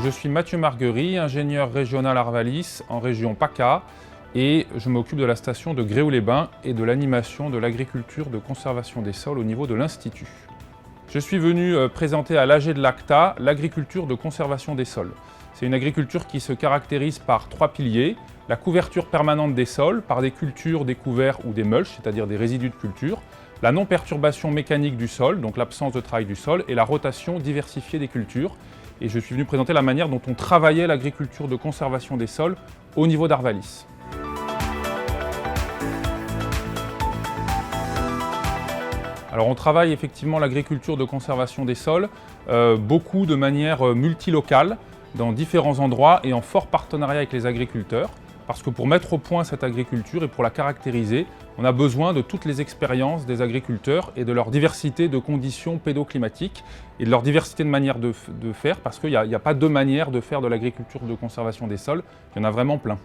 je suis Mathieu Marguery, ingénieur régional Arvalis en région PACA et je m'occupe de la station de Gréoux-les-Bains et de l'animation de l'agriculture de conservation des sols au niveau de l'Institut. Je suis venu présenter à l'AG de l'ACTA l'agriculture de conservation des sols. C'est une agriculture qui se caractérise par 3 piliers. La couverture permanente des sols par des cultures, des couverts ou des mulches, c'est-à-dire des résidus de culture. La non-perturbation mécanique du sol, donc l'absence de travail du sol, et la rotation diversifiée des cultures. Et je suis venu présenter la manière dont on travaillait l'agriculture de conservation des sols au niveau d'Arvalis. Alors on travaille effectivement l'agriculture de conservation des sols, beaucoup de manière multilocale, dans différents endroits et en fort partenariat avec les agriculteurs. Parce que pour mettre au point cette agriculture et pour la caractériser, on a besoin de toutes les expériences des agriculteurs et de leur diversité de conditions pédoclimatiques et de leur diversité de manières de faire, parce qu'il n'y a pas deux manières de faire de l'agriculture de conservation des sols, il y en a vraiment plein.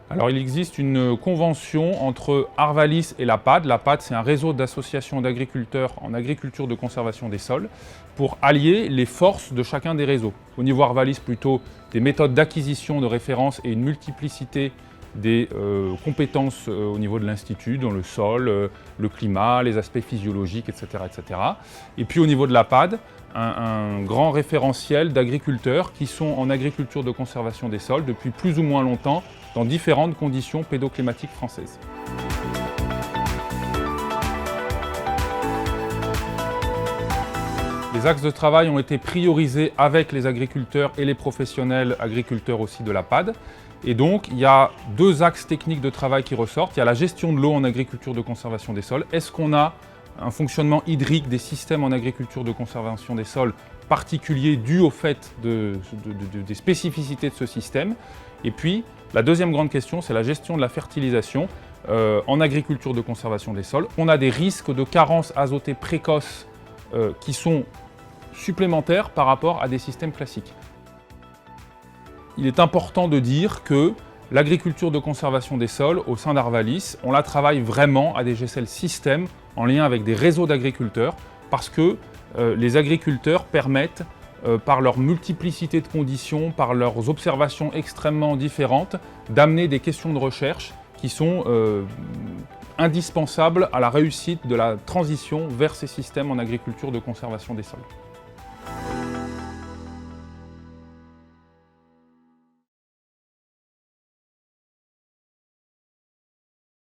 Alors il existe une convention entre Arvalis et la PAD. La PAD, c'est un réseau d'associations d'agriculteurs en agriculture de conservation des sols pour allier les forces de chacun des réseaux. Au niveau Arvalis, plutôt des méthodes d'acquisition de références et une multiplicité des compétences au niveau de l'Institut, dans le sol, le climat, les aspects physiologiques, etc., etc. Et puis au niveau de la PAD, un grand référentiel d'agriculteurs qui sont en agriculture de conservation des sols depuis plus ou moins longtemps dans différentes conditions pédoclimatiques françaises. Les axes de travail ont été priorisés avec les agriculteurs et les professionnels agriculteurs aussi de la PAD. Et donc, il y a 2 axes techniques de travail qui ressortent. Il y a la gestion de l'eau en agriculture de conservation des sols. Est-ce qu'on a un fonctionnement hydrique des systèmes en agriculture de conservation des sols particulier dû au fait des spécificités de ce système? Et puis, la deuxième grande question, c'est la gestion de la fertilisation en agriculture de conservation des sols. On a des risques de carence azotée précoce qui sont supplémentaires par rapport à des systèmes classiques. Il est important de dire que l'agriculture de conservation des sols au sein d'Arvalis, on la travaille vraiment à des échelles systèmes en lien avec des réseaux d'agriculteurs parce que les agriculteurs permettent, par leur multiplicité de conditions, par leurs observations extrêmement différentes, d'amener des questions de recherche qui sont indispensables à la réussite de la transition vers ces systèmes en agriculture de conservation des sols.